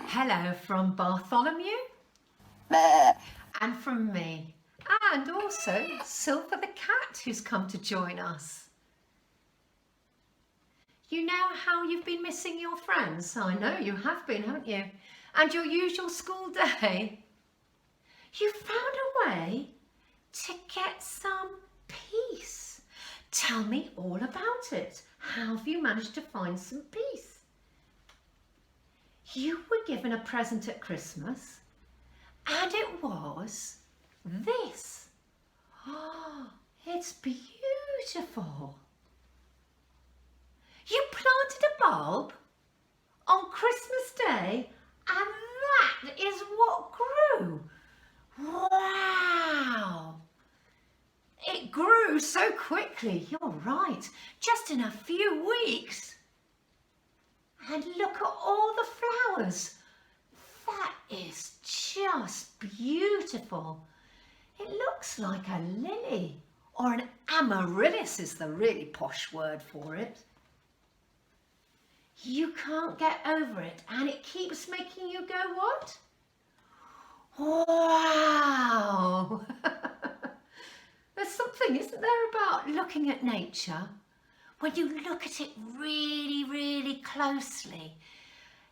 Hello from Bartholomew and from me, and also Silver the cat who's come to join us. You know how you've been missing your friends? I know you have been, haven't you? And your usual school day. You found a way to get some peace. Tell me all about it. How have you managed to find some peace? You were given a present at Christmas, and it was this. Oh, it's beautiful. You planted a bulb on Christmas Day, and that is what grew. Wow! It grew so quickly, you're right, just in a few weeks. And look at all the flowers. That is just beautiful. It looks like a lily, or an amaryllis is the really posh word for it. You can't get over it, and it keeps making you go, what? Wow! There's something, isn't there, about looking at nature? When you look at it really, really closely,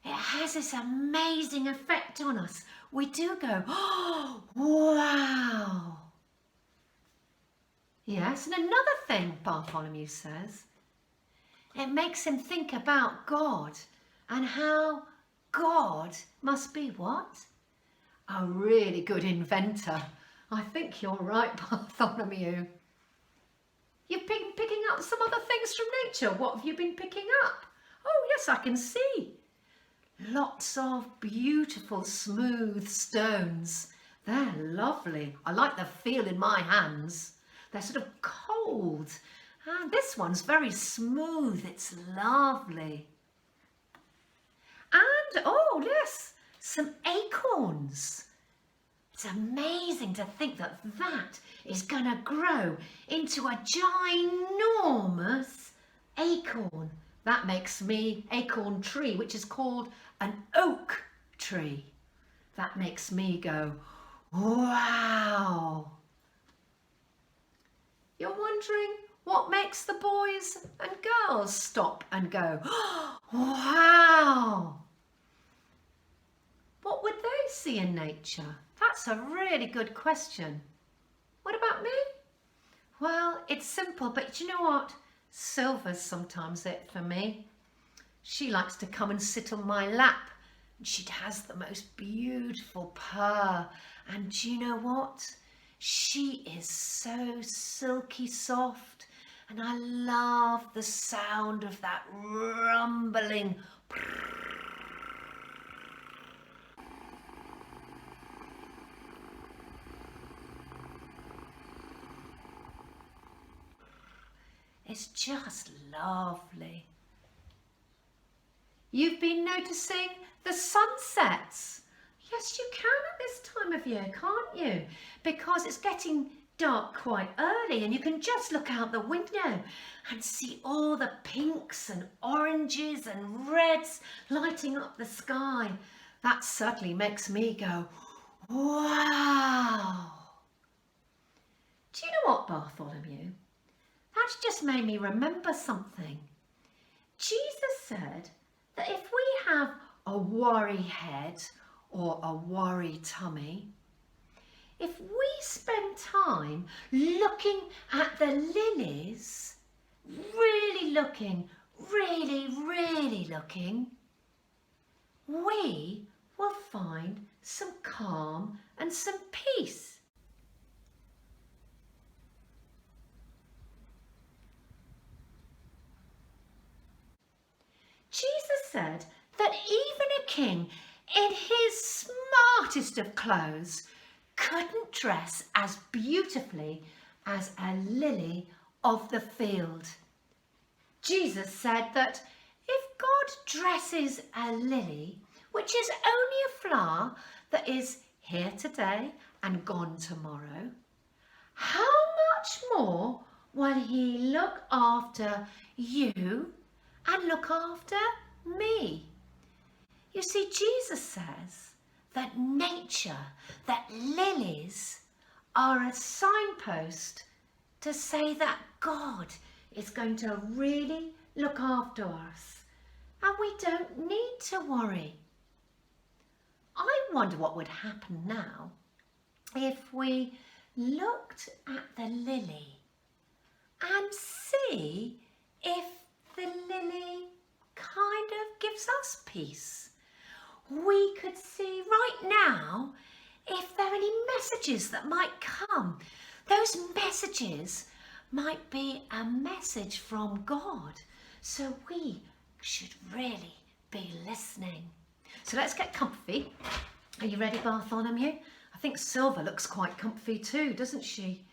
it has this amazing effect on us. We do go, oh, wow. Yes, and another thing Bartholomew says, it makes him think about God and how God must be what? A really good inventor. I think you're right, Bartholomew. You've been picking up some other things from nature. What have you been picking up? Oh yes, I can see. Lots of beautiful smooth stones. They're lovely. I like the feel in my hands. They're sort of cold. And this one's very smooth. It's lovely. And, oh yes, some acorns. It's amazing to think that that is going to grow into a ginormous acorn. That makes me acorn tree, which is called an oak tree. That makes me go, wow. You're wondering what makes the boys and girls stop and go, oh, wow. What would they see in nature? That's a really good question. What about me? Well, it's simple, but you know what? Silver's sometimes it for me. She likes to come and sit on my lap. She has the most beautiful purr. And do you know what? She is so silky soft. And I love the sound of that rumbling. It's just lovely. You've been noticing the sunsets. Yes, you can at this time of year, can't you? Because it's getting dark quite early and you can just look out the window and see all the pinks and oranges and reds lighting up the sky. That certainly makes me go, wow. Do you know what, Bartholomew? That's just made me remember something. Jesus said that if we have a worry head or a worry tummy, if we spend time looking at the lilies, really looking, really looking, we will find some calm and some peace. Jesus said that even a king in his smartest of clothes couldn't dress as beautifully as a lily of the field. Jesus said that if God dresses a lily, which is only a flower that is here today and gone tomorrow, how much more will he look after you and look after me? You see, Jesus says that nature, that lilies are a signpost to say that God is going to really look after us and we don't need to worry. I wonder what would happen now if we looked at the lily and see if the lily kind of gives us peace. We could see right now if there are any messages that might come. Those messages might be a message from God, so we should really be listening. So let's get comfy. Are you ready, Bartholomew? I think Silver looks quite comfy too, doesn't she?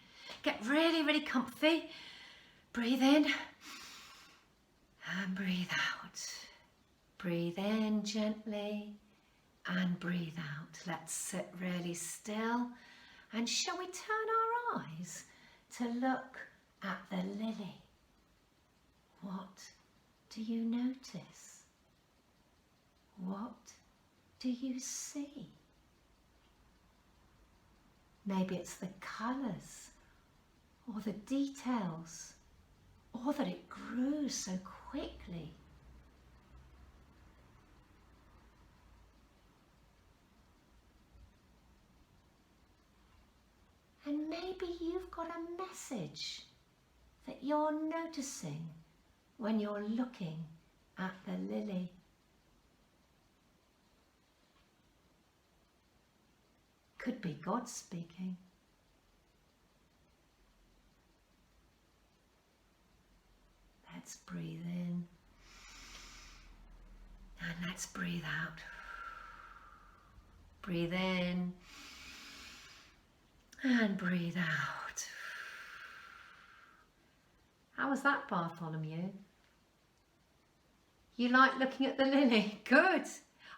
Get really, really comfy. Breathe in and breathe out. Breathe in gently and breathe out. Let's sit really still. And shall we turn our eyes to look at the lily? What do you notice? What do you see? Maybe it's the colours or the details, or that it grew so quickly. And maybe you've got a message that you're noticing when you're looking at the lily. Could be God speaking. Let's breathe in and let's breathe out. Breathe in and breathe out. How was that, Bartholomew? You like looking at the lily? Good.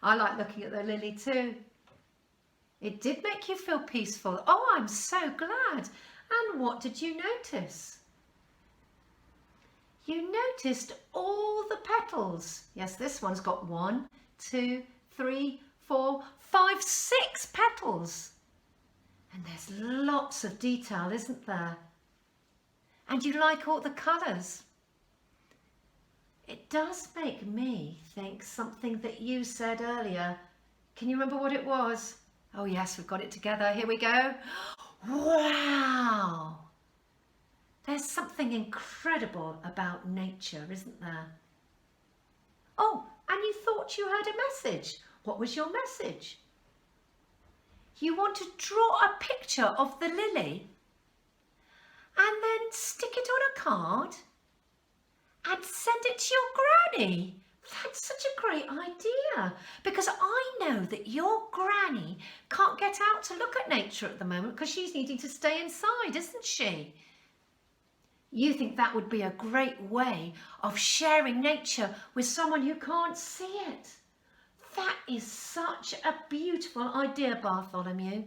I like looking at the lily too. It did make you feel peaceful. Oh, I'm so glad. And what did you notice? You noticed all the petals. Yes, this one's got 1, 2, 3, 4, 5, 6 petals. And there's lots of detail, isn't there? And you like all the colours. It does make me think something that you said earlier. Can you remember what it was? Oh yes, we've got it together. Here we go. Wow! There's something incredible about nature, isn't there? Oh, and you thought you heard a message. What was your message? You want to draw a picture of the lily and then stick it on a card and send it to your granny. That's such a great idea, because I know that your granny can't get out to look at nature at the moment because she's needing to stay inside, isn't she? You think that would be a great way of sharing nature with someone who can't see it. That is such a beautiful idea, Bartholomew.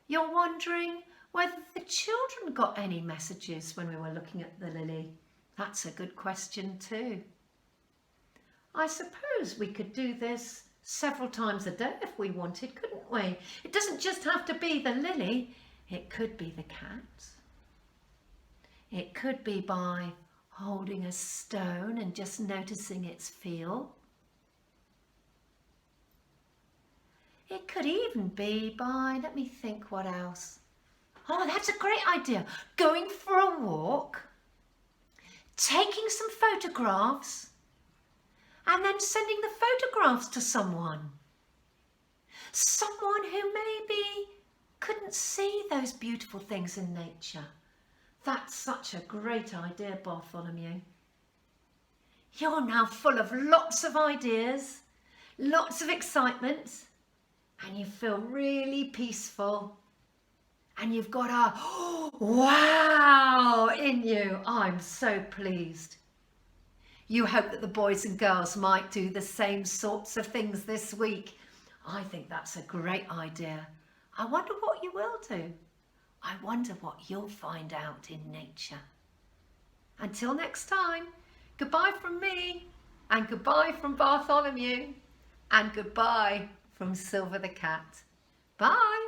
You're wondering whether the children got any messages when we were looking at the lily. That's a good question too. I suppose we could do this several times a day if we wanted, couldn't we? It doesn't just have to be the lily. It could be the cat. It could be by holding a stone and just noticing its feel. It could even be by, let me think what else. Oh, that's a great idea. Going for a walk, taking some photographs, and then sending the photographs to someone. Someone who maybe couldn't see those beautiful things in nature. That's such a great idea, Bartholomew. You're now full of lots of ideas, lots of excitement, and you feel really peaceful. And you've got a wow in you. I'm so pleased. You hope that the boys and girls might do the same sorts of things this week. I think that's a great idea. I wonder what you will do. I wonder what you'll find out in nature. Until next time, goodbye from me. And goodbye from Bartholomew. And goodbye from Silver the cat. Bye.